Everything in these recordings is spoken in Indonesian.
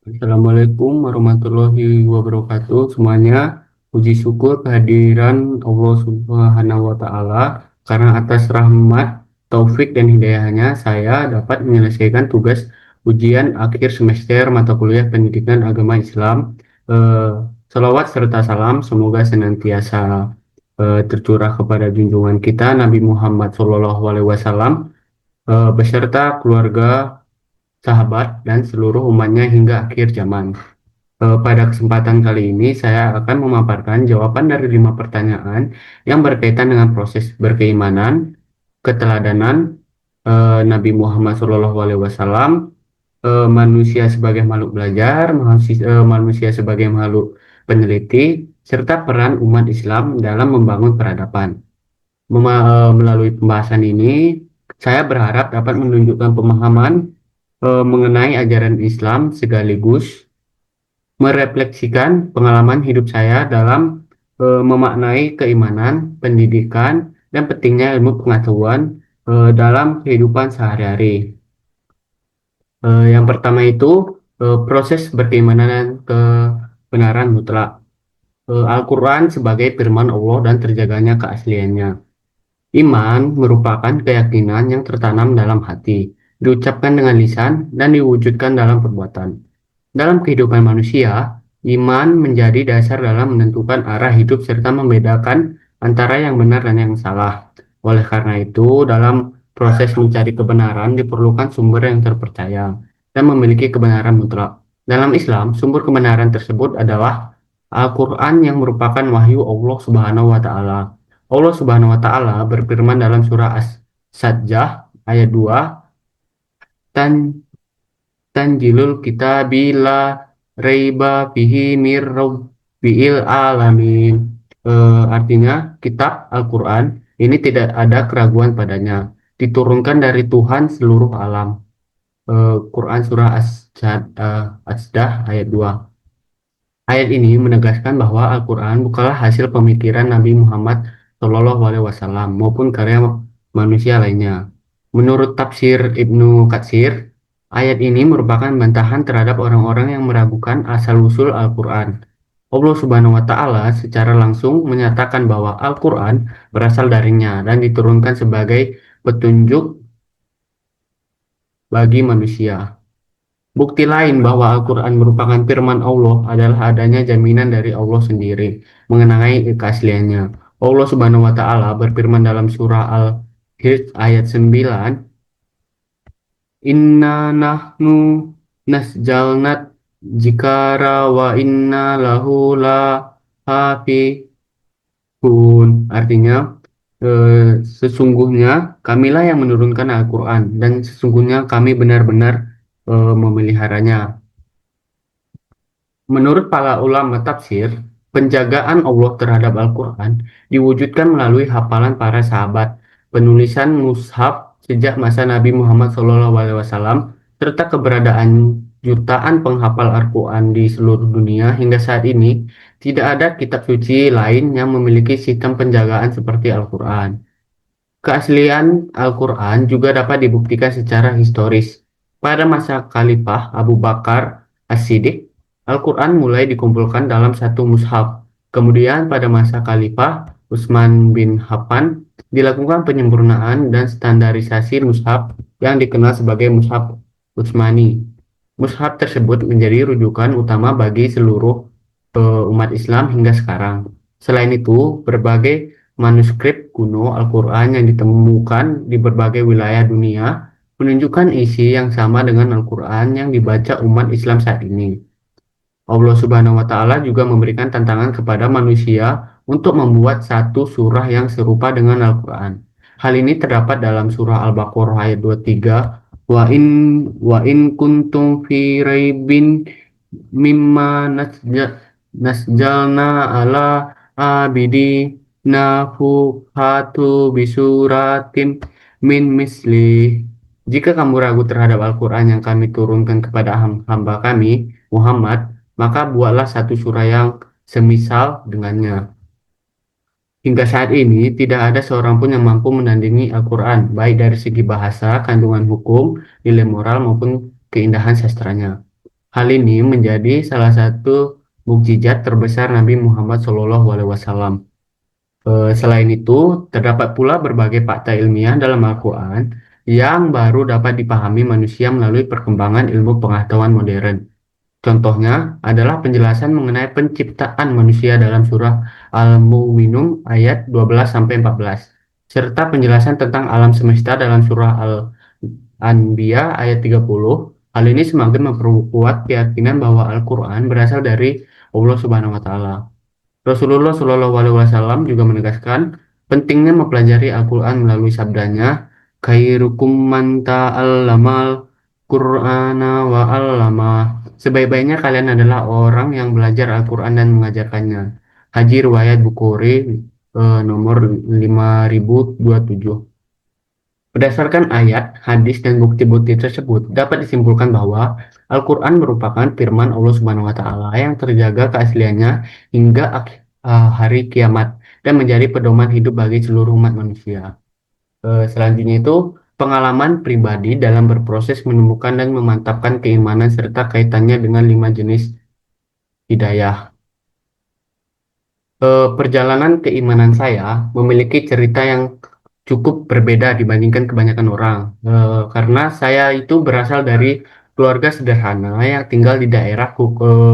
Assalamualaikum warahmatullahi wabarakatuh semuanya. Puji syukur kehadiran Allah Subhanahu wa Ta'ala, karena atas rahmat, taufik dan hidayahnya saya dapat menyelesaikan tugas ujian akhir semester mata kuliah pendidikan agama Islam. Eh, Salawat serta salam semoga senantiasa tercurah kepada junjungan kita Nabi Muhammad SAW, beserta keluarga, sahabat, dan seluruh umatnya hingga akhir zaman. Pada kesempatan kali ini saya akan memaparkan jawaban dari 5 pertanyaan yang berkaitan dengan proses berkeimanan, keteladanan Nabi Muhammad SAW, manusia sebagai makhluk belajar, manusia sebagai makhluk peneliti, serta peran umat Islam dalam membangun peradaban. Melalui pembahasan ini, saya berharap dapat menunjukkan pemahaman mengenai ajaran Islam sekaligus merefleksikan pengalaman hidup saya dalam memaknai keimanan, pendidikan, dan pentingnya ilmu pengetahuan dalam kehidupan sehari-hari. Yang pertama itu proses berkeimanan dan kebenaran mutlak. Al-Quran sebagai firman Allah dan terjaganya keasliannya. Iman merupakan keyakinan yang tertanam dalam hati, diucapkan dengan lisan, dan diwujudkan dalam perbuatan. Dalam kehidupan manusia, iman menjadi dasar dalam menentukan arah hidup serta membedakan antara yang benar dan yang salah. Oleh karena itu, dalam proses mencari kebenaran diperlukan sumber yang terpercaya dan memiliki kebenaran mutlak. Dalam Islam, sumber kebenaran tersebut adalah Al-Quran yang merupakan wahyu Allah Subhanahu wa Ta'ala. Allah Subhanahu wa Ta'ala berfirman dalam surah As-Sajdah ayat 2, "Tan Tanjilul kitabi la raiba fihi mir rabbil alamin." Artinya, kitab Al-Quran ini tidak ada keraguan padanya, diturunkan dari Tuhan seluruh alam. Quran surah As-Sajdah ayat 2. Ayat ini menegaskan bahwa Al-Quran bukanlah hasil pemikiran Nabi Muhammad SAW maupun karya manusia lainnya. Menurut tafsir Ibnu Katsir, ayat ini merupakan bantahan terhadap orang-orang yang meragukan asal-usul Al-Quran. Allah Subhanahu wa Ta'ala secara langsung menyatakan bahwa Al-Quran berasal darinya dan diturunkan sebagai petunjuk bagi manusia. Bukti lain bahwa Al-Quran merupakan firman Allah adalah adanya jaminan dari Allah sendiri mengenai keasliannya. Allah Subhanahu wa Ta'ala berfirman dalam surah Al-Hijr ayat 9, "Inna nahnu nasjalnat jikara wa inna lahu la Artinya, sesungguhnya kamilah yang menurunkan Al-Quran dan sesungguhnya kami benar-benar memeliharanya. Menurut para ulama tafsir, penjagaan Allah terhadap Al-Quran diwujudkan melalui hafalan para sahabat, penulisan mushaf sejak masa Nabi Muhammad SAW, serta keberadaan jutaan penghafal Al-Quran di seluruh dunia hingga saat ini. Tidak ada kitab suci lain yang memiliki sistem penjagaan seperti Al-Quran. Keaslian Al-Quran juga dapat dibuktikan secara historis. Pada masa Khalifah Abu Bakar As-Siddiq, Al-Quran mulai dikumpulkan dalam satu mushaf. Kemudian pada masa Khalifah Utsman bin Affan, dilakukan penyempurnaan dan standarisasi mushaf yang dikenal sebagai mushaf Utsmani. Mushaf tersebut menjadi rujukan utama bagi seluruh umat Islam hingga sekarang. Selain itu, berbagai manuskrip kuno Al-Quran yang ditemukan di berbagai wilayah dunia menunjukkan isi yang sama dengan Al-Quran yang dibaca umat Islam saat ini. Allah Subhanahu wa Ta'ala juga memberikan tantangan kepada manusia untuk membuat satu surah yang serupa dengan Al-Quran. Hal ini terdapat dalam surah Al-Baqarah ayat 23, "Wa in kuntum fi raibin mimma nasjalna ala abidi nafuhatu bisuratin min misli." Jika kamu ragu terhadap Al-Quran yang kami turunkan kepada hamba kami, Muhammad, maka buatlah satu surah yang semisal dengannya. Hingga saat ini, tidak ada seorang pun yang mampu menandingi Al-Quran, baik dari segi bahasa, kandungan hukum, nilai moral, maupun keindahan sastranya. Hal ini menjadi salah satu mukjizat terbesar Nabi Muhammad SAW. Selain itu, terdapat pula berbagai fakta ilmiah dalam Al-Quran yang baru dapat dipahami manusia melalui perkembangan ilmu pengetahuan modern. Contohnya adalah penjelasan mengenai penciptaan manusia dalam surah Al-Mu'minun ayat 12-14, serta penjelasan tentang alam semesta dalam surah Al-Anbiya ayat 30. Hal ini semakin memperkuat keyakinan bahwa Al-Quran berasal dari Allah Subhanahu wa Ta'ala. Rasulullah Shallallahu Alaihi Wasallam juga menegaskan pentingnya mempelajari Al-Quran melalui sabdanya, "Khairukum man ta'allamal Qur'ana wa 'allama." Sebaik-baiknya kalian adalah orang yang belajar Al-Quran dan mengajarkannya. Haji riwayat Bukhari nomor 5027. Berdasarkan ayat, hadis, dan bukti-bukti tersebut, dapat disimpulkan bahwa Al-Quran merupakan firman Allah Subhanahu wa Ta'ala yang terjaga keasliannya hingga hari kiamat dan menjadi pedoman hidup bagi seluruh umat manusia. Selanjutnya itu pengalaman pribadi dalam berproses menemukan dan memantapkan keimanan serta kaitannya dengan 5 jenis hidayah. Perjalanan keimanan saya memiliki cerita yang cukup berbeda dibandingkan kebanyakan orang. Karena saya itu berasal dari keluarga sederhana yang tinggal di daerah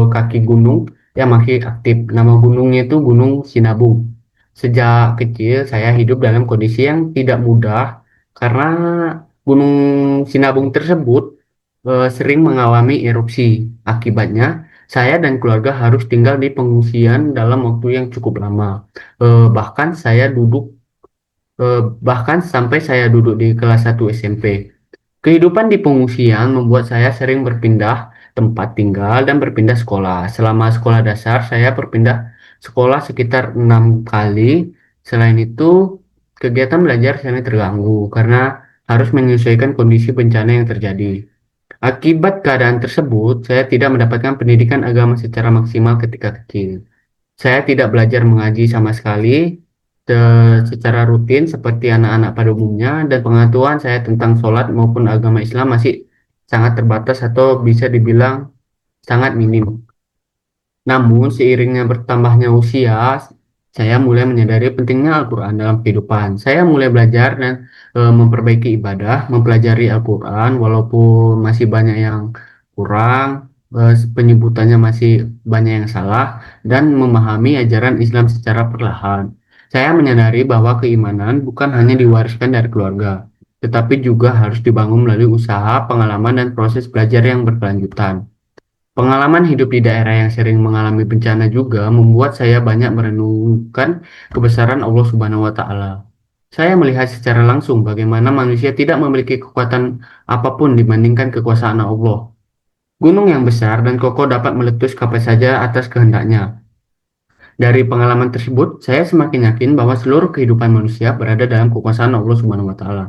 kaki gunung yang masih aktif. Nama gunungnya itu Gunung Sinabung. Sejak kecil saya hidup dalam kondisi yang tidak mudah karena Gunung Sinabung tersebut sering mengalami erupsi. Akibatnya saya dan keluarga harus tinggal di pengungsian dalam waktu yang cukup lama. Eh, bahkan saya duduk bahkan sampai saya duduk di kelas 1 SMP. Kehidupan di pengungsian membuat saya sering berpindah tempat tinggal dan berpindah sekolah. Selama sekolah dasar saya berpindah sekolah sekitar 6 kali. Selain itu, kegiatan belajar sering terganggu karena harus menyesuaikan kondisi bencana yang terjadi. Akibat keadaan tersebut, saya tidak mendapatkan pendidikan agama secara maksimal ketika kecil. Saya tidak belajar mengaji sama sekali secara rutin seperti anak-anak pada umumnya, dan pengetahuan saya tentang sholat maupun agama Islam masih sangat terbatas atau bisa dibilang sangat minim. Namun, seiringnya bertambahnya usia, saya mulai menyadari pentingnya Al-Quran dalam kehidupan. Saya mulai belajar dan memperbaiki ibadah, mempelajari Al-Quran, walaupun masih banyak yang kurang, penyebutannya masih banyak yang salah, dan memahami ajaran Islam secara perlahan. Saya menyadari bahwa keimanan bukan hanya diwariskan dari keluarga, tetapi juga harus dibangun melalui usaha, pengalaman, dan proses belajar yang berkelanjutan. Pengalaman hidup di daerah yang sering mengalami bencana juga membuat saya banyak merenungkan kebesaran Allah Subhanahu wa Ta'ala. Saya melihat secara langsung bagaimana manusia tidak memiliki kekuatan apapun dibandingkan kekuasaan Allah. Gunung yang besar dan kokoh dapat meletus kapan saja atas kehendaknya. Dari pengalaman tersebut, saya semakin yakin bahwa seluruh kehidupan manusia berada dalam kekuasaan Allah Subhanahu wa Ta'ala.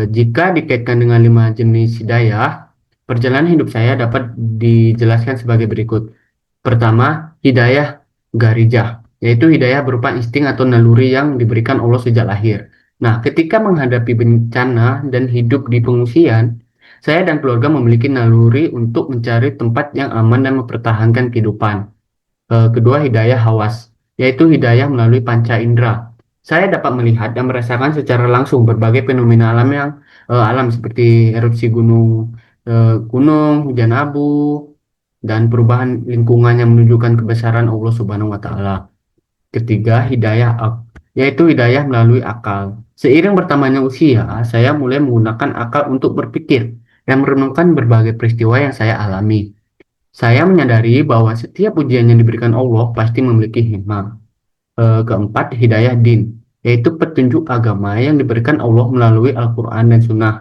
Jika dikaitkan dengan 5 jenis hidayah, perjalanan hidup saya dapat dijelaskan sebagai berikut. Pertama, hidayah garijah, yaitu hidayah berupa insting atau naluri yang diberikan Allah sejak lahir. Nah, ketika menghadapi bencana dan hidup di pengungsian, saya dan keluarga memiliki naluri untuk mencari tempat yang aman dan mempertahankan kehidupan. Kedua, hidayah hawas, yaitu hidayah melalui panca indera. Saya dapat melihat dan merasakan secara langsung berbagai fenomena alam yang alam seperti erupsi gunung, hujan abu, dan perubahan lingkungan yang menunjukkan kebesaran Allah Subhanahu wa Ta'ala. Ketiga, hidayah yaitu hidayah melalui akal. Seiring bertambahnya usia, saya mulai menggunakan akal untuk berpikir dan merenungkan berbagai peristiwa yang saya alami. Saya menyadari bahwa setiap ujian yang diberikan Allah pasti memiliki hikmah. Keempat, hidayah din, yaitu petunjuk agama yang diberikan Allah melalui Al-Quran dan Sunnah.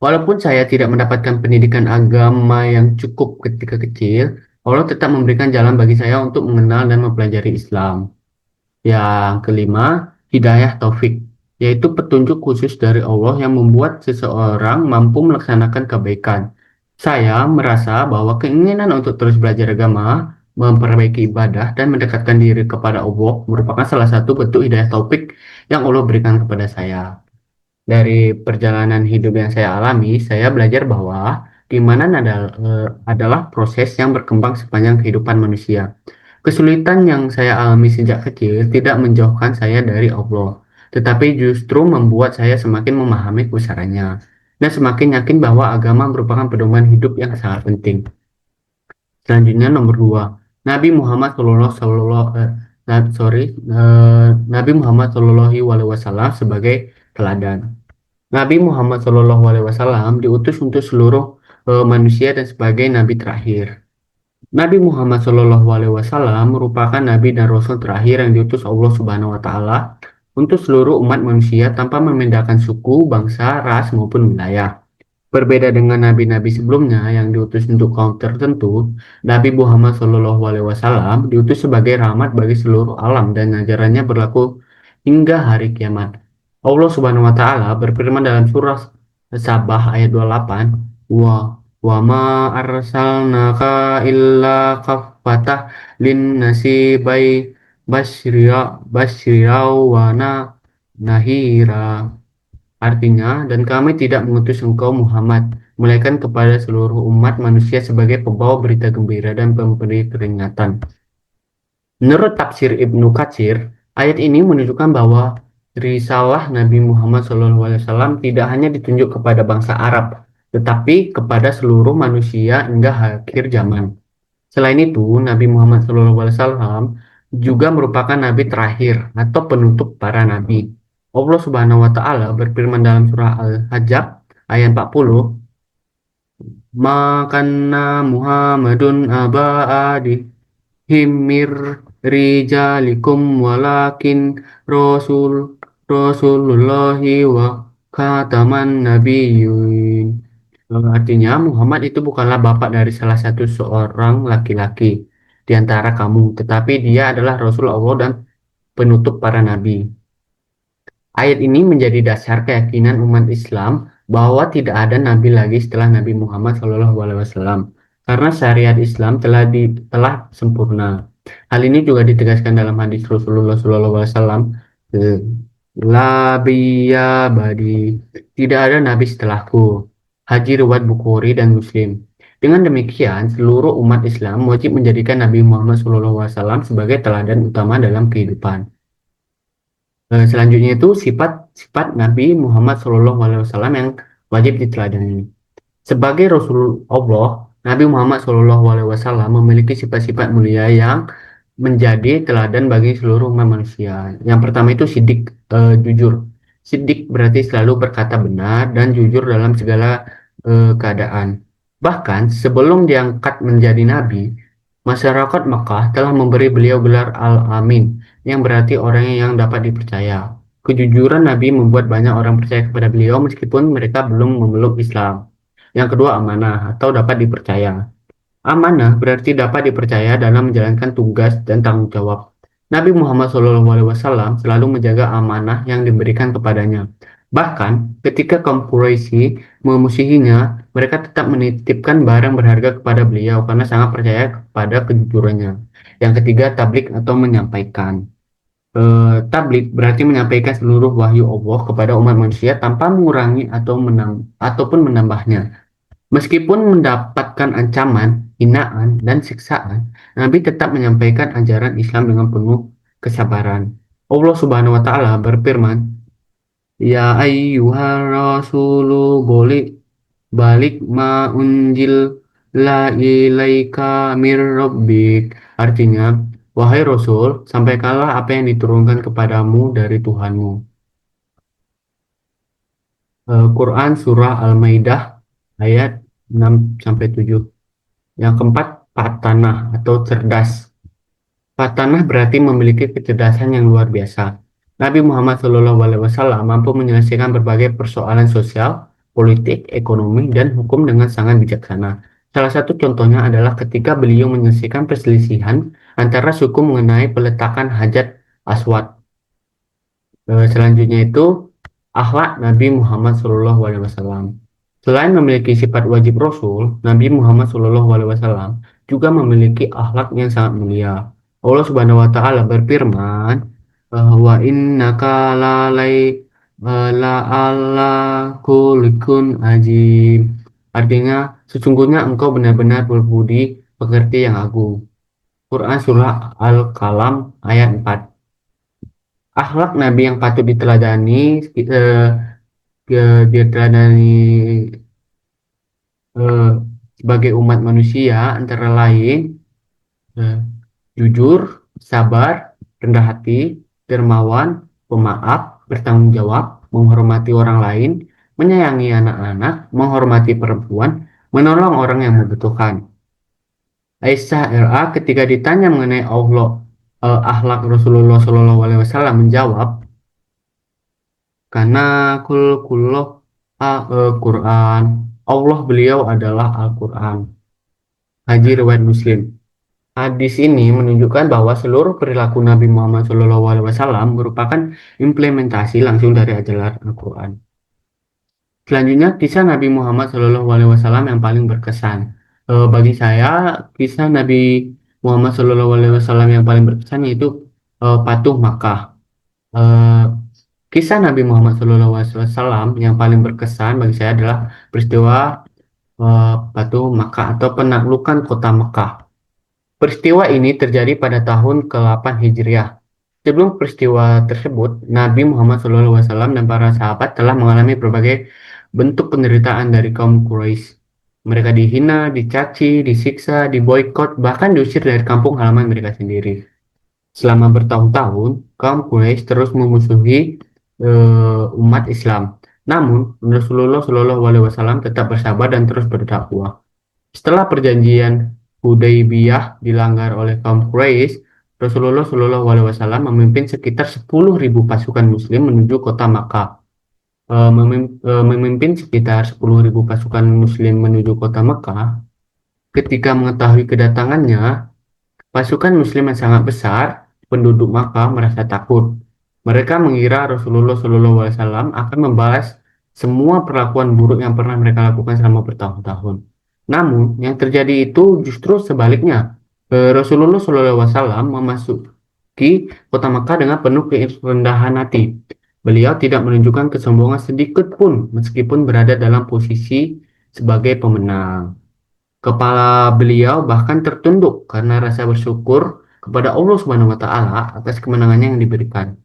Walaupun saya tidak mendapatkan pendidikan agama yang cukup ketika kecil, Allah tetap memberikan jalan bagi saya untuk mengenal dan mempelajari Islam. Yang kelima, hidayah taufik, yaitu petunjuk khusus dari Allah yang membuat seseorang mampu melaksanakan kebaikan. Saya merasa bahwa keinginan untuk terus belajar agama, memperbaiki ibadah, dan mendekatkan diri kepada Allah merupakan salah satu bentuk hidayah taufik yang Allah berikan kepada saya. Dari perjalanan hidup yang saya alami, saya belajar bahwa Keimanan adalah proses yang berkembang sepanjang kehidupan manusia. Kesulitan yang saya alami sejak kecil tidak menjauhkan saya dari Allah, tetapi justru membuat saya semakin memahami kebesarannya dan semakin yakin bahwa agama merupakan pedoman hidup yang sangat penting. Selanjutnya nomor dua, Nabi Muhammad Shallallahu Nabi Muhammad Shallallahu Alaihi Wasallam sebagai teladan. Nabi Muhammad Shallallahu Alaihi Wasallam diutus untuk seluruh manusia dan sebagai nabi terakhir. Nabi Muhammad Shallallahu Alaihi Wasallam merupakan nabi dan rasul terakhir yang diutus Allah Subhanahu Wa Taala untuk seluruh umat manusia tanpa membedakan suku, bangsa, ras maupun wilayah. Berbeda dengan nabi-nabi sebelumnya yang diutus untuk kaum tertentu, Nabi Muhammad Shallallahu Alaihi Wasallam diutus sebagai rahmat bagi seluruh alam dan ajarannya berlaku hingga hari kiamat. Allah Subhanahu Wa Taala berfirman dalam surah Sabah ayat 28, wa ma arsalnaka illa kafatah linnasi basyira wa nahira. Artinya, dan kami tidak mengutus engkau Muhammad, melainkan kepada seluruh umat manusia sebagai pembawa berita gembira dan pemberi peringatan. Menurut tafsir Ibnu Katsir, ayat ini menunjukkan bahwa risalah Nabi Muhammad SAW tidak hanya ditunjuk kepada bangsa Arab, tetapi kepada seluruh manusia hingga akhir zaman. Selain itu, Nabi Muhammad SAW juga merupakan nabi terakhir atau penutup para nabi. Allah Subhanahu wa taala berfirman dalam surah Al-Hajj ayat 40, "Makanna Muhammadun himir rijalikum walakin Rasulullahi wa khataman nabiyyun." Artinya Muhammad itu bukanlah bapak dari salah satu seorang laki-laki di antara kamu, tetapi dia adalah Rasul Allah dan penutup para nabi. Ayat ini menjadi dasar keyakinan umat Islam bahwa tidak ada nabi lagi setelah Nabi Muhammad SAW, karena syariat Islam telah sempurna. Hal ini juga ditegaskan dalam hadis Rasulullah SAW, La badi, tidak ada nabi setelahku. Haji riwayat Bukhari dan Muslim. Dengan demikian, seluruh umat Islam wajib menjadikan Nabi Muhammad SAW sebagai teladan utama dalam kehidupan. Selanjutnya itu sifat-sifat Nabi Muhammad SAW yang wajib diteladani. Sebagai Rasul Allah, Nabi Muhammad SAW memiliki sifat-sifat mulia yang menjadi teladan bagi seluruh umat manusia. Yang pertama itu sidik, jujur. Sidik berarti selalu berkata benar dan jujur dalam segala keadaan. Bahkan sebelum diangkat menjadi nabi, masyarakat Makkah telah memberi beliau gelar Al-Amin, yang berarti orang yang dapat dipercaya. Kejujuran Nabi membuat banyak orang percaya kepada beliau meskipun mereka belum memeluk Islam. Yang kedua, amanah atau dapat dipercaya. Amanah berarti dapat dipercaya dalam menjalankan tugas dan tanggung jawab. Nabi Muhammad SAW selalu menjaga amanah yang diberikan kepadanya. Bahkan ketika kaum Quraisy memusuhinya, mereka tetap menitipkan barang berharga kepada beliau karena sangat percaya kepada kejujurannya. Yang ketiga, tablik atau menyampaikan. Tablik berarti menyampaikan seluruh wahyu Allah kepada umat manusia tanpa mengurangi ataupun menambahnya. Meskipun mendapatkan ancaman, hinaan, dan siksaan, Nabi tetap menyampaikan ajaran Islam dengan penuh kesabaran. Allah Subhanahu wa taala berfirman, "Ya ayyuhar rasulu balik ma unjil la ilaika mir rabbik." Artinya, wahai Rasul, sampaikanlah apa yang diturunkan kepadamu dari Tuhanmu. Quran Surah Al-Maidah ayat 6-7. Yang keempat, patanah atau cerdas. Patanah berarti memiliki kecerdasan yang luar biasa. Nabi Muhammad SAW mampu menyelesaikan berbagai persoalan sosial, politik, ekonomi, dan hukum dengan sangat bijaksana. Salah satu contohnya adalah ketika beliau menyelesaikan perselisihan antara suku mengenai peletakan hajat aswad. Selanjutnya itu akhlak Nabi Muhammad SAW. Selain memiliki sifat wajib Rasul, Nabi Muhammad SAW juga memiliki akhlak yang sangat mulia. Allah Subhanahu wa taala berfirman, "Wa innaka la ala kulikun ajib." Artinya, sesungguhnya engkau benar-benar berbudi pekerti yang agung. Quran Surah Al-Qalam ayat 4. Akhlak Nabi yang patut diteladani, eh, diteladani eh, sebagai umat manusia antara lain eh, jujur, sabar, rendah hati, dermawan, pemaaf, bertanggung jawab, menghormati orang lain, menyayangi anak-anak, menghormati perempuan, menolong orang yang membutuhkan. Aisyah RA ketika ditanya mengenai Allah, akhlak Rasulullah SAW menjawab, karena kulullah Quran, Allah beliau adalah Al-Quran. Haji riwayat Muslim. Hadis ini menunjukkan bahwa seluruh perilaku Nabi Muhammad SAW merupakan implementasi langsung dari ajaran Al-Quran. Selanjutnya, kisah Nabi Muhammad SAW yang paling berkesan. Bagi saya, kisah Nabi Muhammad SAW yang paling berkesan yaitu Patuh Makkah. Eh, Kisah Nabi Muhammad SAW yang paling berkesan bagi saya adalah peristiwa Patuh Makkah atau penaklukan kota Makkah. Peristiwa ini terjadi pada tahun ke-8 Hijriah. Sebelum peristiwa tersebut, Nabi Muhammad SAW dan para sahabat telah mengalami berbagai bentuk penderitaan dari kaum Quraisy. Mereka dihina, dicaci, disiksa, diboikot, bahkan diusir dari kampung halaman mereka sendiri. Selama bertahun-tahun, kaum Quraisy terus memusuhi umat Islam. Namun, Rasulullah SAW tetap bersabar dan terus berdakwah. Setelah perjanjian Hudaybiyah dilanggar oleh kaum Quraisy, Rasulullah SAW memimpin sekitar 10.000 pasukan Muslim menuju kota Makkah. Memimpin sekitar 10.000 pasukan Muslim menuju kota Makkah. Ketika mengetahui kedatangannya, pasukan Muslim yang sangat besar, penduduk Makkah merasa takut. Mereka mengira Rasulullah SAW akan membalas semua perlakuan buruk yang pernah mereka lakukan selama bertahun-tahun. Namun, yang terjadi itu justru sebaliknya. Rasulullah SAW memasuki kota Makkah dengan penuh kerendahan hati. Beliau tidak menunjukkan kesombongan sedikit pun meskipun berada dalam posisi sebagai pemenang. Kepala beliau bahkan tertunduk karena rasa bersyukur kepada Allah Subhanahu wa taala atas kemenangannya yang diberikan.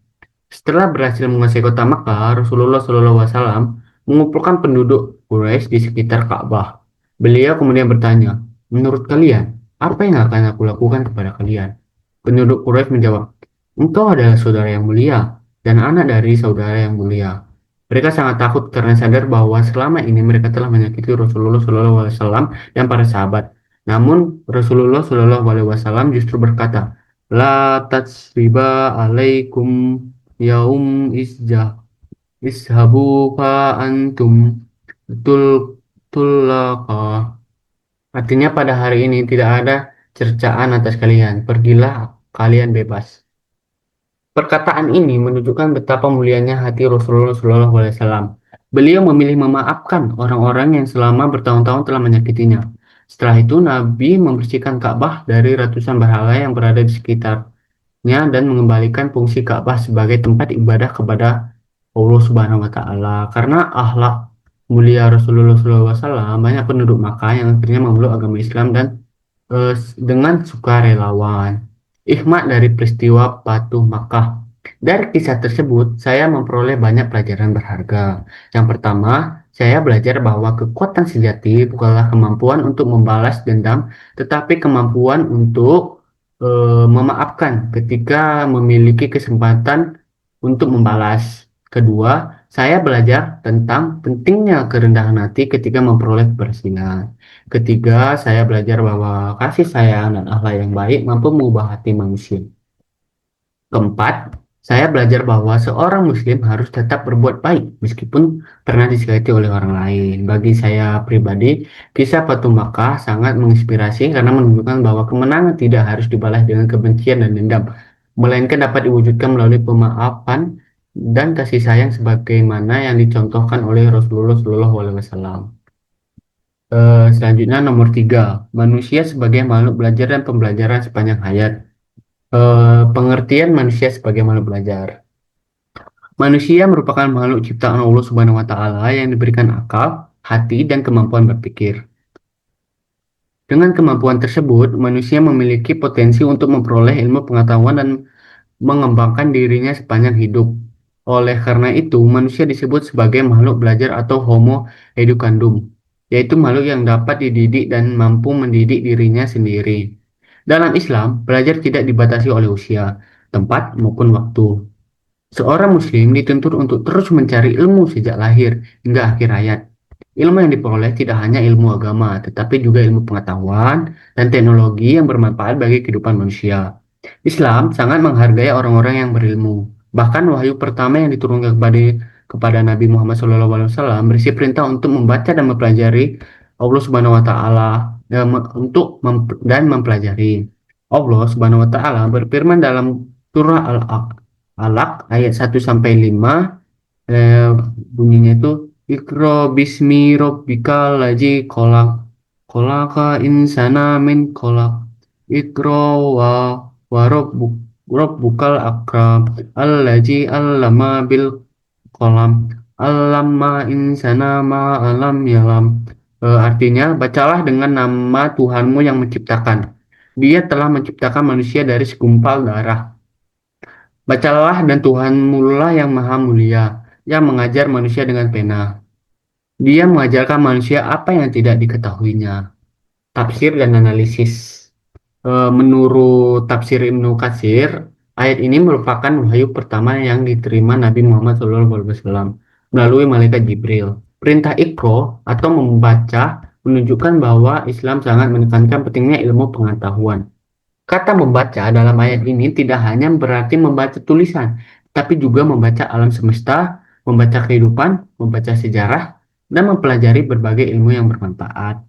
Setelah berhasil menguasai kota Makkah, Rasulullah SAW mengumpulkan penduduk Quraisy di sekitar Ka'bah. Beliau kemudian bertanya, "Menurut kalian, apa yang akan aku lakukan kepada kalian?" Penduduk Quraisy menjawab, "Engkau adalah saudara yang mulia dan anak dari saudara yang mulia." Mereka sangat takut karena sadar bahwa selama ini mereka telah menyakiti Rasulullah SAW dan para sahabat. Namun Rasulullah SAW justru berkata, "La tatsriba alaikum yaum ishabu fa antum tul tulaqa." Artinya pada hari ini tidak ada cercaan atas kalian. Pergilah kalian bebas. Perkataan ini menunjukkan betapa mulianya hati Rasulullah SAW. Beliau memilih memaafkan orang-orang yang selama bertahun-tahun telah menyakitinya. Setelah itu, Nabi membersihkan Ka'bah dari ratusan berhala yang berada di sekitarnya dan mengembalikan fungsi Ka'bah sebagai tempat ibadah kepada Allah Subhanahu wa taala. Karena akhlak mulia Rasulullah SAW, banyak penduduk Makkah yang akhirnya memeluk agama Islam dan dengan sukarelawan. Hikmah dari peristiwa Patuh Makkah. Dari kisah tersebut, saya memperoleh banyak pelajaran berharga. Yang pertama, saya belajar bahwa kekuatan sejati bukanlah kemampuan untuk membalas dendam, tetapi kemampuan untuk memaafkan ketika memiliki kesempatan untuk membalas. Kedua, saya belajar tentang pentingnya kerendahan hati ketika memperoleh keberhasilan. Ketiga, saya belajar bahwa kasih sayang dan akhlak yang baik mampu mengubah hati manusia. Keempat, saya belajar bahwa seorang muslim harus tetap berbuat baik meskipun pernah disakiti oleh orang lain. Bagi saya pribadi, kisah Patuh Makkah sangat menginspirasi karena menunjukkan bahwa kemenangan tidak harus dibalas dengan kebencian dan dendam, melainkan dapat diwujudkan melalui pemaafan dan kasih sayang sebagaimana yang dicontohkan oleh Rasulullah SAW. Selanjutnya nomor 3, manusia sebagai makhluk belajar dan pembelajaran sepanjang hayat. Pengertian manusia sebagai makhluk belajar. Manusia merupakan makhluk ciptaan Allah Subhanahu wa taala yang diberikan akal, hati, dan kemampuan berpikir. Dengan kemampuan tersebut, manusia memiliki potensi untuk memperoleh ilmu pengetahuan dan mengembangkan dirinya sepanjang hidup. Oleh karena itu, manusia disebut sebagai makhluk belajar atau Homo educandum, yaitu makhluk yang dapat dididik dan mampu mendidik dirinya sendiri. Dalam Islam, belajar tidak dibatasi oleh usia, tempat, maupun waktu. Seorang muslim dituntut untuk terus mencari ilmu sejak lahir hingga akhir hayat. Ilmu yang diperoleh tidak hanya ilmu agama, tetapi juga ilmu pengetahuan dan teknologi yang bermanfaat bagi kehidupan manusia. Islam sangat menghargai orang-orang yang berilmu. Bahkan wahyu pertama yang diturunkan kepada Nabi Muhammad SAW berisi perintah untuk membaca dan mempelajari Allah Subhanahu wa taala dan mempelajari. Allah Subhanahu wa taala berfirman dalam surah Alaq ayat 1 sampai 5, eh, bunyinya itu Iqra bismi rabbikal ladzi khalaq khalaqa insana min khalaq Iqra wa rabbukal akram alladzi allama bil qalam allama insana ma alam yalam. Artinya, bacalah dengan nama Tuhanmu yang menciptakan. Dia telah menciptakan manusia dari segumpal darah. Bacalah dan Tuhanmu lah yang maha mulia, yang mengajar manusia dengan pena. Dia mengajarkan manusia apa yang tidak diketahuinya. Tafsir dan analisis. Menurut tafsir Ibnu Katsir, ayat ini merupakan wahyu pertama yang diterima Nabi Muhammad SAW melalui malaikat Jibril. Perintah Iqra atau membaca menunjukkan bahwa Islam sangat menekankan pentingnya ilmu pengetahuan. Kata membaca dalam ayat ini tidak hanya berarti membaca tulisan, tapi juga membaca alam semesta, membaca kehidupan, membaca sejarah, dan mempelajari berbagai ilmu yang bermanfaat.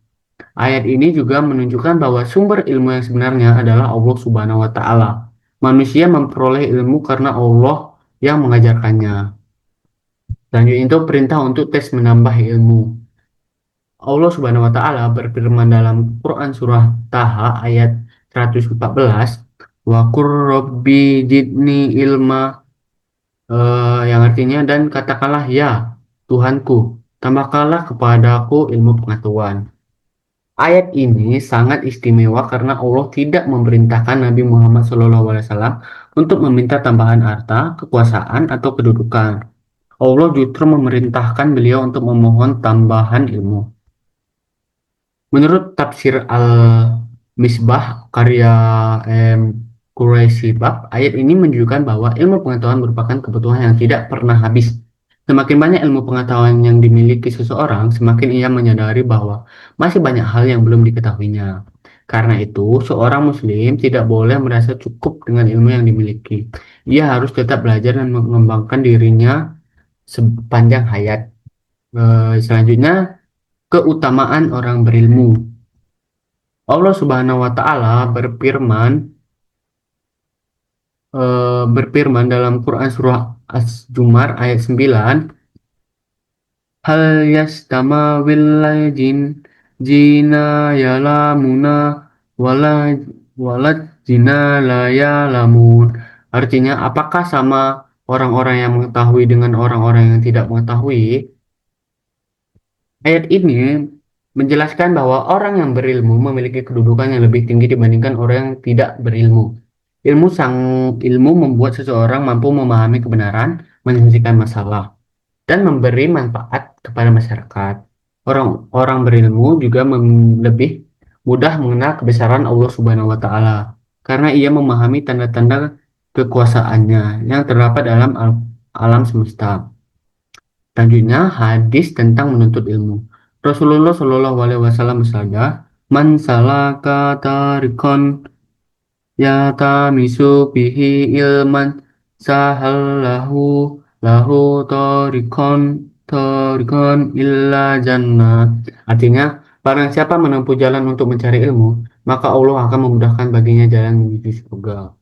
Ayat ini juga menunjukkan bahwa sumber ilmu yang sebenarnya adalah Allah Subhanahu wa taala. Manusia memperoleh ilmu karena Allah yang mengajarkannya. Selanjutnya itu perintah untuk tes menambah ilmu. Allah Subhanahu wa taala berfirman dalam Quran surah Taha ayat 114, wa qur rabbi zidni ilma, yang artinya dan katakanlah ya Tuhanku, tambahkanlah kepadaku ilmu pengetahuan. Ayat ini sangat istimewa karena Allah tidak memerintahkan Nabi Muhammad SAW untuk meminta tambahan harta, kekuasaan, atau kedudukan. Allah justru memerintahkan beliau untuk memohon tambahan ilmu. Menurut tafsir Al-Misbah karya Quraisy Bab, ayat ini menunjukkan bahwa ilmu pengetahuan merupakan kebutuhan yang tidak pernah habis. Semakin banyak ilmu pengetahuan yang dimiliki seseorang, semakin ia menyadari bahwa masih banyak hal yang belum diketahuinya. Karena itu, seorang muslim tidak boleh merasa cukup dengan ilmu yang dimiliki. Ia harus tetap belajar dan mengembangkan dirinya sepanjang hayat. Selanjutnya, keutamaan orang berilmu. Allah Subhanahu wa taala berfirman dalam Quran surah As-Zumar ayat 9, hal yastamawil jina yalamuna wala walat jina la yalamun. Artinya, apakah sama orang-orang yang mengetahui dengan orang-orang yang tidak mengetahui? Ayat ini menjelaskan bahwa orang yang berilmu memiliki kedudukan yang lebih tinggi dibandingkan orang yang tidak berilmu. Ilmu membuat seseorang mampu memahami kebenaran, menyelesaikan masalah, dan memberi manfaat kepada masyarakat. Orang-orang berilmu juga lebih mudah mengenal kebesaran Allah Subhanahu wa taala karena ia memahami tanda-tanda kekuasaannya yang terdapat dalam alam semesta. Selanjutnya, hadis tentang menuntut ilmu. Rasulullah Shallallahu Alaihi Wasallam bersabda, "Man salaka tarikon yatamisu bihi ilman sahallahu lahu tarikon illa jannah." Artinya, barang siapa menempuh jalan untuk mencari ilmu, maka Allah akan memudahkan baginya jalan menuju surga.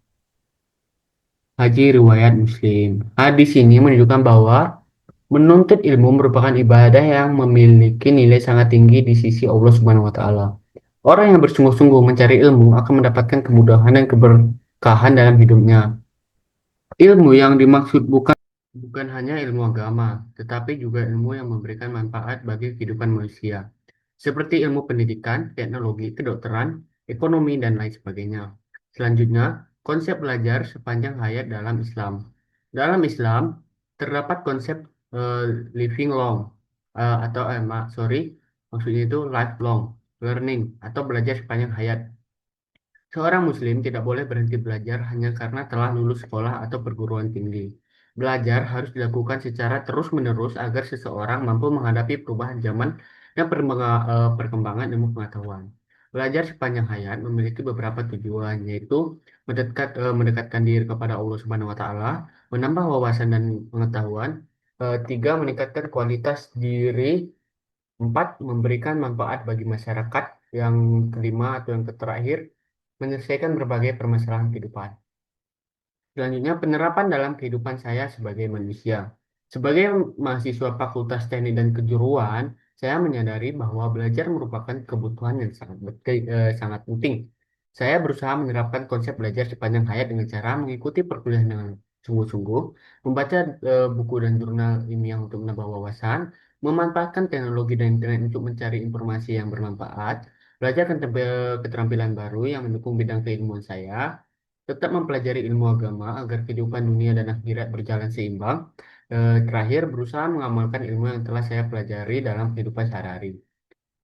Haji riwayat Muslim. Hadis ini menunjukkan bahwa menuntut ilmu merupakan ibadah yang memiliki nilai sangat tinggi di sisi Allah Subhanahu wa taala. Orang yang bersungguh-sungguh mencari ilmu akan mendapatkan kemudahan dan keberkahan dalam hidupnya. Ilmu yang dimaksud bukan bukan hanya ilmu agama, tetapi juga ilmu yang memberikan manfaat bagi kehidupan manusia, seperti ilmu pendidikan, teknologi, kedokteran, ekonomi, dan lain sebagainya. Selanjutnya, konsep belajar sepanjang hayat dalam Islam. Dalam Islam, terdapat konsep eh, living long, sorry, maksudnya itu lifelong learning, atau belajar sepanjang hayat. Seorang Muslim tidak boleh berhenti belajar hanya karena telah lulus sekolah atau perguruan tinggi. Belajar harus dilakukan secara terus-menerus agar seseorang mampu menghadapi perubahan zaman dan perkembangan ilmu pengetahuan. Belajar sepanjang hayat memiliki beberapa tujuan, yaitu mendekatkan diri kepada Allah Subhanahu wa Ta'ala, menambah wawasan dan pengetahuan, tiga, meningkatkan kualitas diri, empat, memberikan manfaat bagi masyarakat, yang kelima atau yang terakhir, menyelesaikan berbagai permasalahan kehidupan. Selanjutnya, penerapan dalam kehidupan saya sebagai manusia. Sebagai mahasiswa Fakultas Teknik dan Kejuruan, saya menyadari bahwa belajar merupakan kebutuhan yang sangat penting. Saya berusaha menerapkan konsep belajar sepanjang hayat dengan cara mengikuti perkuliahan dengan sungguh-sungguh, membaca buku dan jurnal ilmiah untuk menambah wawasan, memanfaatkan teknologi dan internet untuk mencari informasi yang bermanfaat, belajar keterampilan baru yang mendukung bidang keilmuan saya, tetap mempelajari ilmu agama agar kehidupan dunia dan akhirat berjalan seimbang. Terakhir, berusaha mengamalkan ilmu yang telah saya pelajari dalam kehidupan sehari-hari.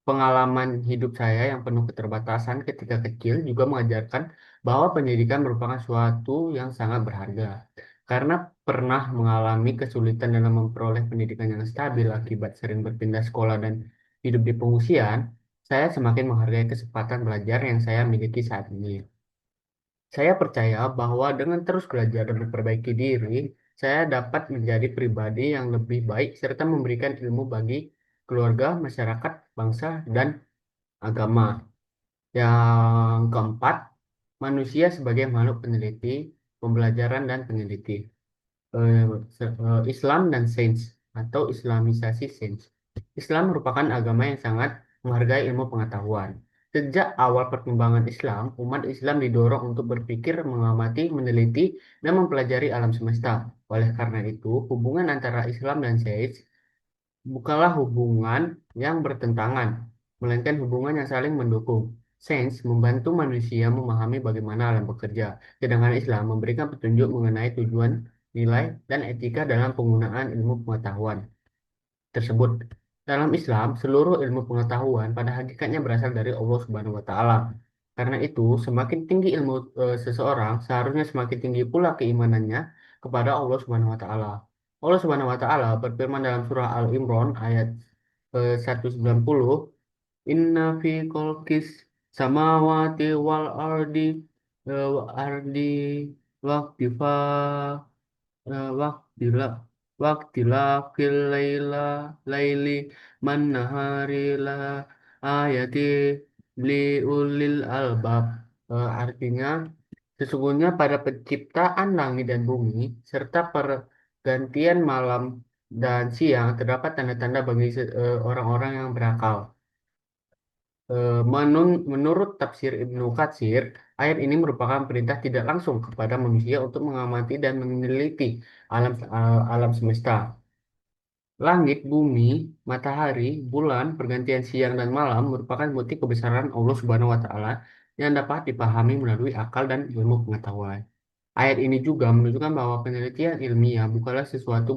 Pengalaman hidup saya yang penuh keterbatasan ketika kecil juga mengajarkan bahwa pendidikan merupakan suatu yang sangat berharga. Karena pernah mengalami kesulitan dalam memperoleh pendidikan yang stabil akibat sering berpindah sekolah dan hidup di pengungsian, saya semakin menghargai kesempatan belajar yang saya miliki saat ini. Saya percaya bahwa dengan terus belajar dan memperbaiki diri, saya dapat menjadi pribadi yang lebih baik serta memberikan ilmu bagi keluarga, masyarakat, bangsa, dan agama. Yang keempat, manusia sebagai makhluk peneliti, pembelajaran, dan peneliti. eh, Islam dan sains atau Islamisasi sains. Islam merupakan agama yang sangat menghargai ilmu pengetahuan. Sejak awal perkembangan Islam, umat Islam didorong untuk berpikir, mengamati, meneliti, dan mempelajari alam semesta. Oleh karena itu, hubungan antara Islam dan sains bukanlah hubungan yang bertentangan, melainkan hubungan yang saling mendukung. Sains membantu manusia memahami bagaimana alam bekerja, sedangkan Islam memberikan petunjuk mengenai tujuan, nilai, dan etika dalam penggunaan ilmu pengetahuan tersebut. Dalam Islam, seluruh ilmu pengetahuan pada hakikatnya berasal dari Allah Subhanahu wa Ta'ala. Karena itu, semakin tinggi ilmu seseorang, seharusnya semakin tinggi pula keimanannya kepada Allah Subhanahu wa Ta'ala. Allah Subhanahu wa Ta'ala berfirman dalam surah Al-Imran ayat 190, Inna fi khalqis samawati wal ardi ardi waqtifa waktila waktila fil laili man nahari la ayati li ulil albab. Artinya, sesungguhnya pada penciptaan langit dan bumi serta pergantian malam dan siang terdapat tanda-tanda bagi orang-orang yang berakal. Menurut tafsir Ibnu Katsir, ayat ini merupakan perintah tidak langsung kepada manusia untuk mengamati dan meneliti alam semesta. Langit, bumi, matahari, bulan, pergantian siang dan malam merupakan bukti kebesaran Allah Subhanahu wa Ta'ala yang dapat dipahami melalui akal dan ilmu pengetahuan. Ayat ini juga menunjukkan bahwa penelitian ilmiah bukanlah sesuatu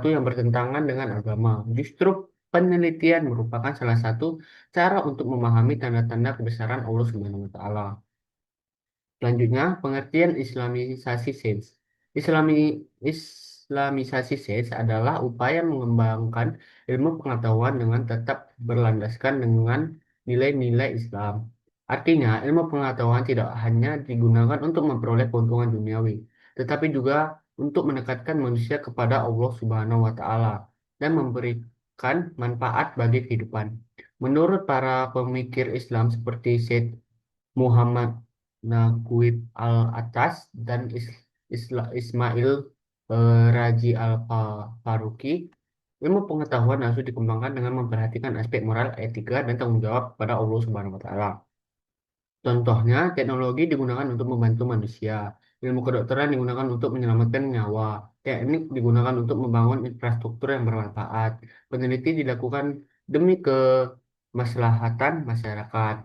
yang bertentangan dengan agama. Justru penelitian merupakan salah satu cara untuk memahami tanda-tanda kebesaran Allah Subhanahu wa Ta'ala. Selanjutnya, pengertian Islamisasi sains. Islamisasi sains adalah upaya mengembangkan ilmu pengetahuan dengan tetap berlandaskan dengan nilai-nilai Islam. Artinya, ilmu pengetahuan tidak hanya digunakan untuk memperoleh keuntungan duniawi, tetapi juga untuk mendekatkan manusia kepada Allah Subhanahu wa Ta'ala dan memberikan manfaat bagi kehidupan. Menurut para pemikir Islam seperti Syed Muhammad Naguib Al-Atas dan Ismail Raji Al-Faruqi, ilmu pengetahuan harus dikembangkan dengan memperhatikan aspek moral, etika, dan tanggung jawab pada Allah Subhanahu wa Ta'ala. Contohnya, teknologi digunakan untuk membantu manusia, ilmu kedokteran digunakan untuk menyelamatkan nyawa, teknik digunakan untuk membangun infrastruktur yang bermanfaat, peneliti dilakukan demi kemaslahatan masyarakat.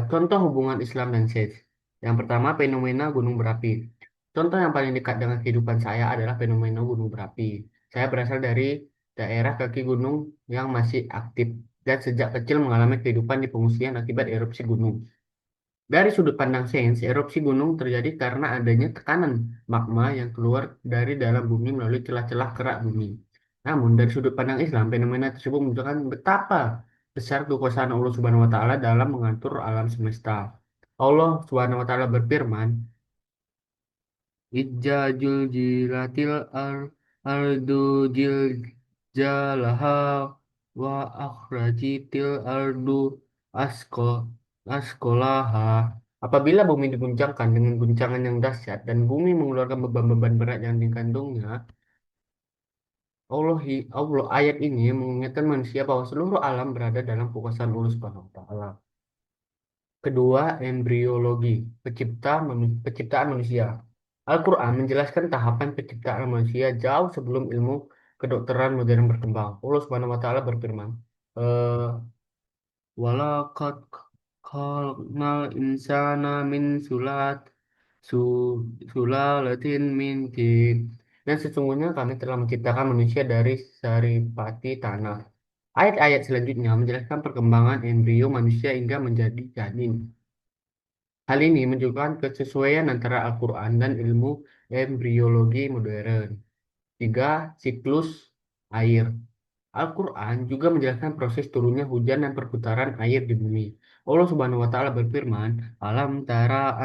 Contoh hubungan Islam dan sains. Yang pertama, fenomena gunung berapi. Contoh yang paling dekat dengan kehidupan saya adalah fenomena gunung berapi. Saya berasal dari daerah kaki gunung yang masih aktif dan sejak kecil mengalami kehidupan di pengungsian akibat erupsi gunung. Dari sudut pandang sains, erupsi gunung terjadi karena adanya tekanan magma yang keluar dari dalam bumi melalui celah-celah kerak bumi. Namun, dari sudut pandang Islam, fenomena tersebut menunjukkan betapa besar kekuasaan Allah Subhanahu wa taala dalam mengatur alam semesta. Allah Subhanahu wa taala berfirman, Ijajul jilatil ardu jiljalaha wa akhrajitil ardu asko askolaha. Apabila bumi diguncangkan dengan guncangan yang dahsyat dan bumi mengeluarkan beban-beban berat yang dikandungnya, Allah ayat ini mengingatkan manusia bahwa seluruh alam berada dalam kekuasaan Allah Subhanahu wa taala. Kedua, embriologi, penciptaan manusia. Al-Quran menjelaskan tahapan penciptaan manusia jauh sebelum ilmu kedokteran modern berkembang. Allah Subhanahu wa taala berfirman, eh walaqad khalaqnal insana min su, sulalatin min tin. Dan sesungguhnya kami telah menciptakan manusia dari saripati tanah. Ayat-ayat selanjutnya menjelaskan perkembangan embrio manusia hingga menjadi janin. Hal ini menunjukkan kesesuaian antara Al-Quran dan ilmu embriologi modern. Tiga, siklus air. Al-Quran juga menjelaskan proses turunnya hujan dan perputaran air di bumi. Allah Subhanahu wa taala berfirman, "Alam tara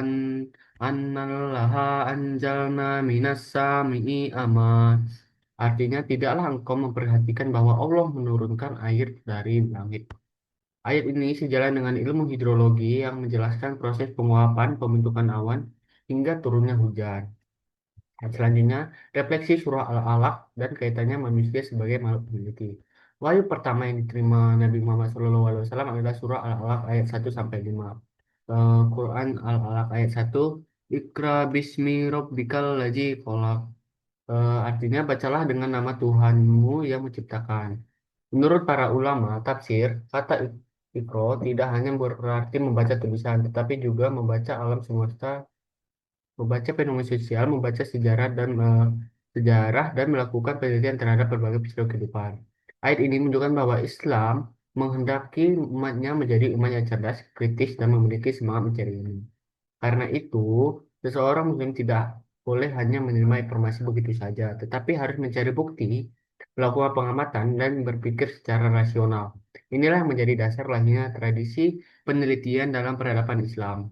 annallaha anjalna minas sami'i aman." Artinya, tidaklah engkau memperhatikan bahwa Allah menurunkan air dari langit. Ayat ini sejalan dengan ilmu hidrologi yang menjelaskan proses penguapan, pembentukan awan, hingga turunnya hujan. Dan selanjutnya, refleksi surah Al-Alaq dan kaitannya manusia sebagai makhluk memiliki. Wahyu pertama yang diterima Nabi Muhammad SAW adalah surah Al-Alaq ayat 1-5. Quran Al-Alaq ayat 1, Ikra bismi rabbikal ladzi khalaq. Artinya, bacalah dengan nama Tuhanmu yang menciptakan. Menurut para ulama tafsir, kata ikro tidak hanya berarti membaca tulisan, tetapi juga membaca alam semesta, membaca fenomena sosial, membaca sejarah dan melakukan penelitian terhadap berbagai peristiwa kehidupan. Ayat ini menunjukkan bahwa Islam menghendaki umatnya menjadi umat yang cerdas, kritis, dan memiliki semangat mencari ilmu. Karena itu, seseorang Muslim tidak boleh hanya menerima informasi begitu saja, tetapi harus mencari bukti, melakukan pengamatan, dan berpikir secara rasional. Inilah yang menjadi dasar lahirnya tradisi penelitian dalam peradaban Islam.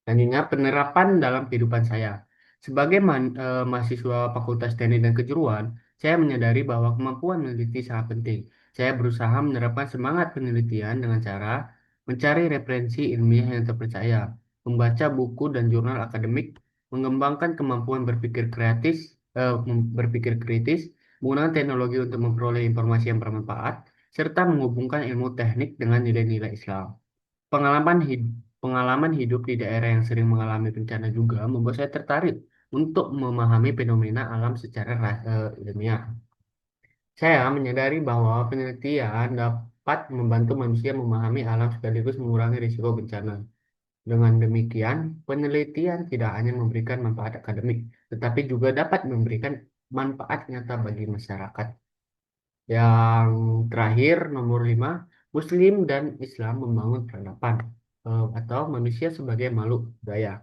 Selanjutnya, penerapan dalam kehidupan saya. Sebagai mahasiswa Fakultas Teknik dan Kejuruan, saya menyadari bahwa kemampuan meneliti sangat penting. Saya berusaha menerapkan semangat penelitian dengan cara mencari referensi ilmiah yang terpercaya, membaca buku dan jurnal akademik, mengembangkan kemampuan berpikir kritis, menggunakan teknologi untuk memperoleh informasi yang bermanfaat, serta menghubungkan ilmu teknik dengan nilai-nilai Islam. Pengalaman hidup, pengalaman hidup di daerah yang sering mengalami bencana juga membuat saya tertarik untuk memahami fenomena alam secara ilmiah. Saya menyadari bahwa penelitian dapat membantu manusia memahami alam sekaligus mengurangi risiko bencana. Dengan demikian, penelitian tidak hanya memberikan manfaat akademik, tetapi juga dapat memberikan manfaat nyata bagi masyarakat. Yang terakhir, nomor 5, Muslim dan Islam membangun peradaban atau manusia sebagai makhluk budaya.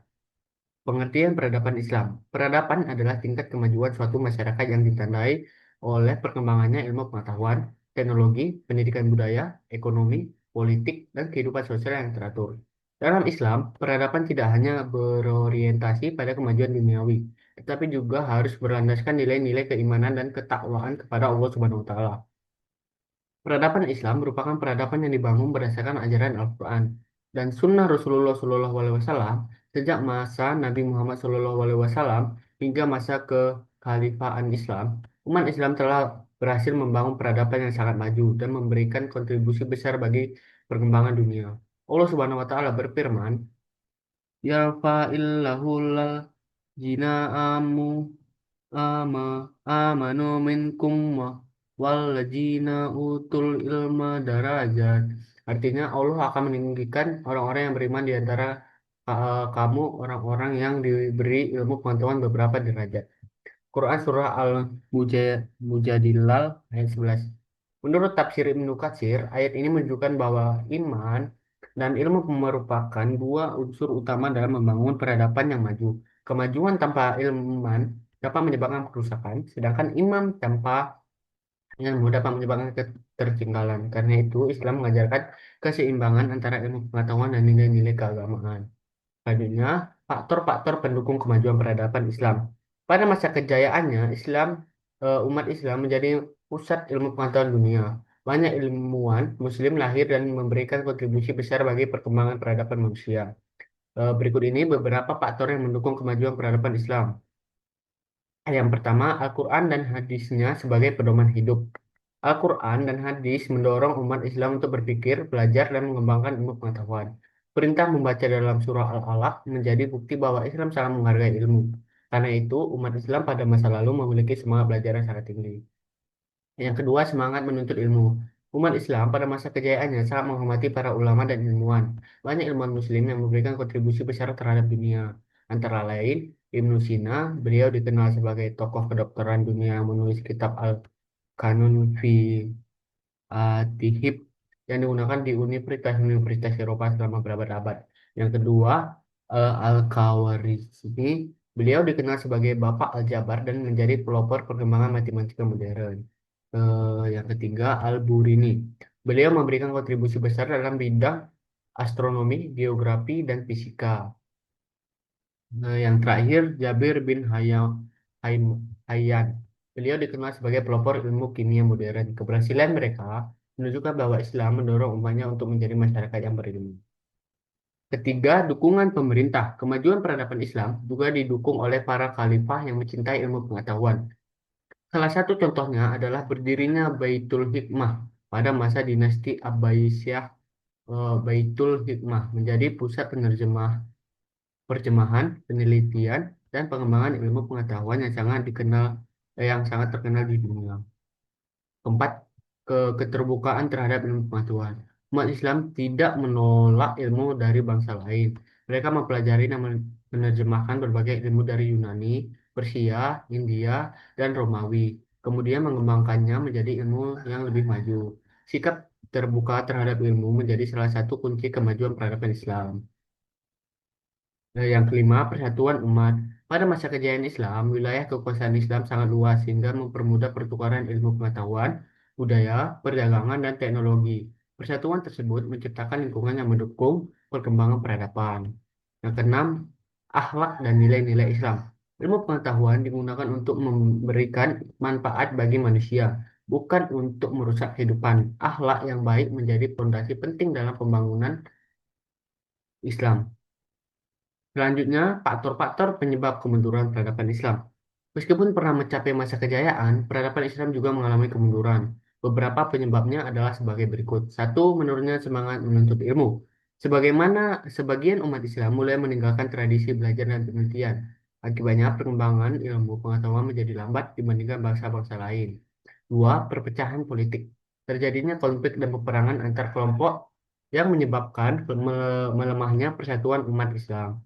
Pengertian peradaban Islam. Peradaban adalah tingkat kemajuan suatu masyarakat yang ditandai oleh perkembangannya ilmu pengetahuan, teknologi, pendidikan budaya, ekonomi, politik, dan kehidupan sosial yang teratur. Dalam Islam, peradaban tidak hanya berorientasi pada kemajuan duniawi, tetapi juga harus berlandaskan nilai-nilai keimanan dan ketakwaan kepada Allah Subhanahu wa taala. Peradaban Islam merupakan peradaban yang dibangun berdasarkan ajaran Al-Quran dan Sunnah Rasulullah SAW sejak masa Nabi Muhammad SAW hingga masa kekhalifahan Islam. Umat Islam telah berhasil membangun peradaban yang sangat maju dan memberikan kontribusi besar bagi perkembangan dunia. Allah Subhanahu Wa Taala berfirman, Ya Jina amu ama amanu minkum wa walladzina utul ilma darajat. Artinya Allah akan meninggikan orang-orang yang beriman di antara kamu, orang-orang yang diberi ilmu pengetahuan beberapa derajat. Quran Surah Al-Mujadillah ayat 11. Menurut tafsir Ibnu Katsir, ayat ini menunjukkan bahwa iman dan ilmu merupakan dua unsur utama dalam membangun peradaban yang maju. Kemajuan tanpa iman dapat menyebabkan kerusakan, sedangkan iman tanpa ilmu dapat menyebabkan ketertinggalan. Karena itu, Islam mengajarkan keseimbangan antara ilmu pengetahuan dan nilai-nilai keagamaan. Selanjutnya, faktor-faktor pendukung kemajuan peradaban Islam. Pada masa kejayaannya, umat Islam menjadi pusat ilmu pengetahuan dunia. Banyak ilmuwan Muslim lahir dan memberikan kontribusi besar bagi perkembangan peradaban manusia. Berikut ini beberapa faktor yang mendukung kemajuan peradaban Islam. Yang pertama, Al-Quran dan hadisnya sebagai pedoman hidup. Al-Quran dan hadis mendorong umat Islam untuk berpikir, belajar, dan mengembangkan ilmu pengetahuan. Perintah membaca dalam surah Al-Alaq menjadi bukti bahwa Islam sangat menghargai ilmu. Karena itu, umat Islam pada masa lalu memiliki semangat belajar yang sangat tinggi. Yang kedua, semangat menuntut ilmu. Umat Islam pada masa kejayaannya sangat menghormati para ulama dan ilmuwan. Banyak ilmuwan Muslim yang memberikan kontribusi besar terhadap dunia. Antara lain, Ibnu Sina, beliau dikenal sebagai tokoh kedokteran dunia yang menulis kitab Al-Kanun fi Tihib yang digunakan di universitas-universitas Eropa selama berabad-abad. Yang kedua, Al-Khawarizmi, beliau dikenal sebagai Bapak Aljabar dan menjadi pelopor perkembangan matematika modern. Yang ketiga, Al-Burini, beliau memberikan kontribusi besar dalam bidang astronomi, geografi, dan fisika. Yang terakhir, Jabir bin Hayyan. Beliau dikenal sebagai pelopor ilmu kimia modern. Keberhasilan mereka menunjukkan bahwa Islam mendorong umatnya untuk menjadi masyarakat yang berilmu. Ketiga, dukungan pemerintah. Kemajuan peradaban Islam juga didukung oleh para khalifah yang mencintai ilmu pengetahuan. Salah satu contohnya adalah berdirinya Baitul Hikmah pada masa dinasti Abbasiyah. Baitul Hikmah menjadi pusat perjemahan, penelitian, dan pengembangan ilmu pengetahuan yang sangat terkenal di dunia. Keempat, keterbukaan terhadap ilmu pengetahuan. Umat Islam tidak menolak ilmu dari bangsa lain. Mereka mempelajari dan menerjemahkan berbagai ilmu dari Yunani, Persia, India, dan Romawi. Kemudian mengembangkannya menjadi ilmu yang lebih maju. Sikap terbuka terhadap ilmu menjadi salah satu kunci kemajuan peradaban Islam. Yang kelima, persatuan umat. Pada masa kejayaan Islam, wilayah kekuasaan Islam sangat luas sehingga mempermudah pertukaran ilmu pengetahuan, budaya, perdagangan, dan teknologi. Persatuan tersebut menciptakan lingkungan yang mendukung perkembangan peradaban. Yang keenam, akhlak dan nilai-nilai Islam. Ilmu pengetahuan digunakan untuk memberikan manfaat bagi manusia, bukan untuk merusak kehidupan. Akhlak yang baik menjadi fondasi penting dalam pembangunan Islam. Selanjutnya, faktor-faktor penyebab kemunduran peradaban Islam. Meskipun pernah mencapai masa kejayaan, peradaban Islam juga mengalami kemunduran. Beberapa penyebabnya adalah sebagai berikut. Satu, menurunnya semangat menuntut ilmu. Sebagian umat Islam mulai meninggalkan tradisi belajar dan penelitian. Akibatnya, perkembangan ilmu pengetahuan menjadi lambat dibandingkan bangsa-bangsa lain. Dua, perpecahan politik. Terjadinya konflik dan peperangan antar kelompok yang menyebabkan melemahnya persatuan umat Islam.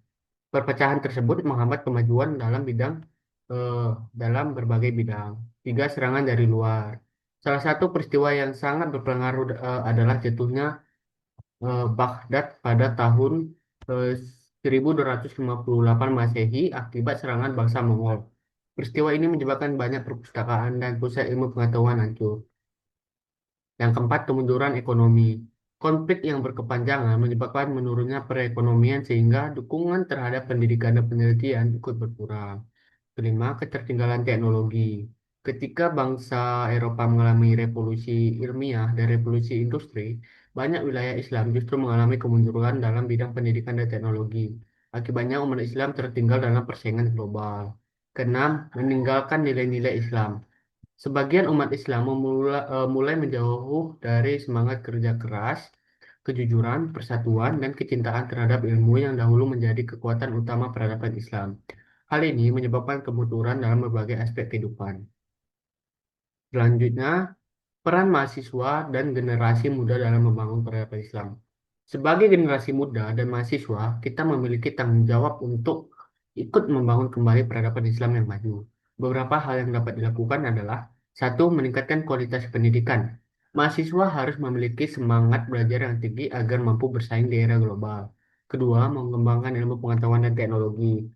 Perpecahan tersebut menghambat kemajuan eh, dalam berbagai bidang. Tiga, serangan dari luar. Salah satu peristiwa yang sangat berpengaruh adalah jatuhnya Baghdad pada tahun eh, 1258 Masehi akibat serangan bangsa Mongol. Peristiwa ini menyebabkan banyak perpustakaan dan pusat ilmu pengetahuan hancur. Yang keempat, kemunduran ekonomi. Konflik yang berkepanjangan menyebabkan menurunnya perekonomian sehingga dukungan terhadap pendidikan dan penelitian ikut berkurang. Kelima, ketertinggalan teknologi. Ketika bangsa Eropa mengalami revolusi ilmiah dan revolusi industri, banyak wilayah Islam justru mengalami kemunduran dalam bidang pendidikan dan teknologi. Akibatnya umat Islam tertinggal dalam persaingan global. Keenam, meninggalkan nilai-nilai Islam. Sebagian umat Islam mulai menjauh dari semangat kerja keras, kejujuran, persatuan, dan kecintaan terhadap ilmu yang dahulu menjadi kekuatan utama peradaban Islam. Hal ini menyebabkan kemunduran dalam berbagai aspek kehidupan. Selanjutnya, peran mahasiswa dan generasi muda dalam membangun peradaban Islam. Sebagai generasi muda dan mahasiswa, kita memiliki tanggung jawab untuk ikut membangun kembali peradaban Islam yang maju. Beberapa hal yang dapat dilakukan adalah: satu, meningkatkan kualitas pendidikan. Mahasiswa harus memiliki semangat belajar yang tinggi agar mampu bersaing di era global. Kedua, mengembangkan ilmu pengetahuan dan teknologi.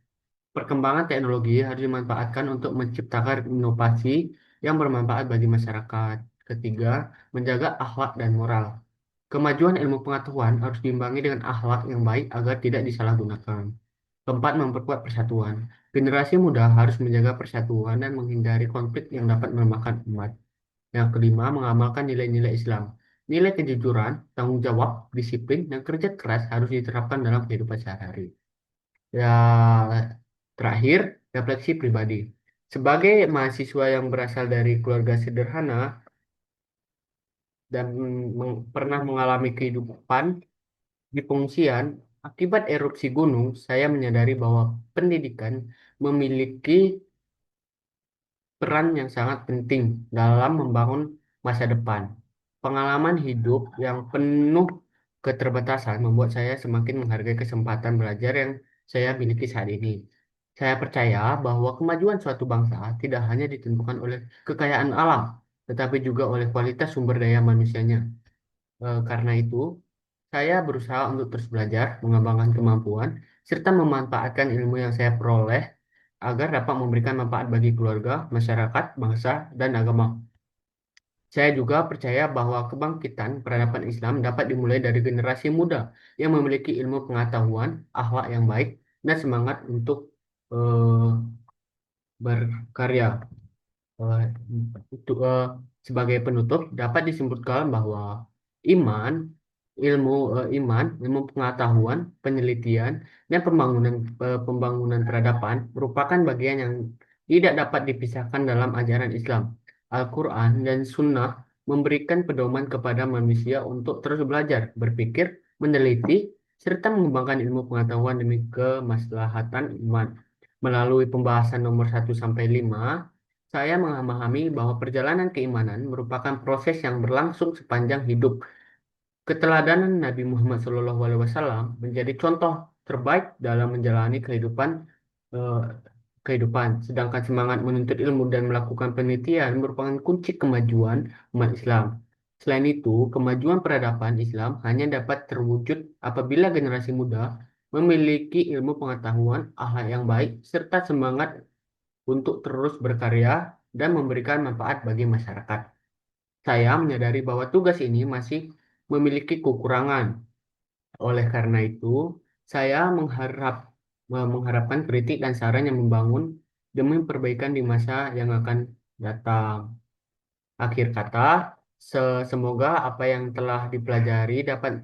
Perkembangan teknologi harus dimanfaatkan untuk menciptakan inovasi yang bermanfaat bagi masyarakat. Ketiga, menjaga akhlak dan moral. Kemajuan ilmu pengetahuan harus diimbangi dengan akhlak yang baik agar tidak disalahgunakan. Keempat, memperkuat persatuan. Generasi muda harus menjaga persatuan dan menghindari konflik yang dapat melemahkan umat. Yang kelima, mengamalkan nilai-nilai Islam. Nilai kejujuran, tanggung jawab, disiplin, dan kerja keras harus diterapkan dalam kehidupan sehari-hari. Ya, terakhir, refleksi pribadi. Sebagai mahasiswa yang berasal dari keluarga sederhana dan pernah mengalami kehidupan di pengungsian akibat erupsi gunung, saya menyadari bahwa pendidikan memiliki peran yang sangat penting dalam membangun masa depan. Pengalaman hidup yang penuh keterbatasan membuat saya semakin menghargai kesempatan belajar yang saya miliki saat ini. Saya percaya bahwa kemajuan suatu bangsa tidak hanya ditentukan oleh kekayaan alam, tetapi juga oleh kualitas sumber daya manusianya. Karena itu, saya berusaha untuk terus belajar, mengembangkan kemampuan, serta memanfaatkan ilmu yang saya peroleh agar dapat memberikan manfaat bagi keluarga, masyarakat, bangsa, dan agama. Saya juga percaya bahwa kebangkitan peradaban Islam dapat dimulai dari generasi muda yang memiliki ilmu pengetahuan, akhlak yang baik, dan semangat untuk eh, berkarya. Eh, untuk sebagai penutup dapat disimpulkan bahwa iman, ilmu pengetahuan, penelitian, dan pembangunan peradaban merupakan bagian yang tidak dapat dipisahkan dalam ajaran Islam. Al-Quran dan Sunnah memberikan pedoman kepada manusia untuk terus belajar, berpikir, meneliti, serta mengembangkan ilmu pengetahuan demi kemaslahatan umat. Melalui pembahasan nomor 1 sampai 5, saya memahami bahwa perjalanan keimanan merupakan proses yang berlangsung sepanjang hidup. Keteladanan Nabi Muhammad SAW menjadi contoh terbaik dalam menjalani eh, kehidupan, sedangkan semangat menuntut ilmu dan melakukan penelitian merupakan kunci kemajuan umat Islam. Selain itu, kemajuan peradaban Islam hanya dapat terwujud apabila generasi muda memiliki ilmu pengetahuan, akhlak yang baik, serta semangat untuk terus berkarya dan memberikan manfaat bagi masyarakat. Saya menyadari bahwa tugas ini masih memiliki kekurangan. Oleh karena itu, saya mengharapkan kritik dan saran yang membangun demi perbaikan di masa yang akan datang. Akhir kata, semoga apa yang telah dipelajari dapat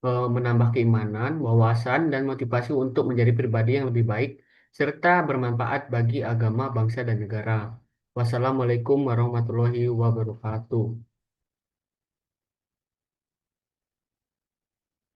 menambah keimanan, wawasan, dan motivasi untuk menjadi pribadi yang lebih baik, serta bermanfaat bagi agama, bangsa, dan negara. Wassalamualaikum warahmatullahi wabarakatuh.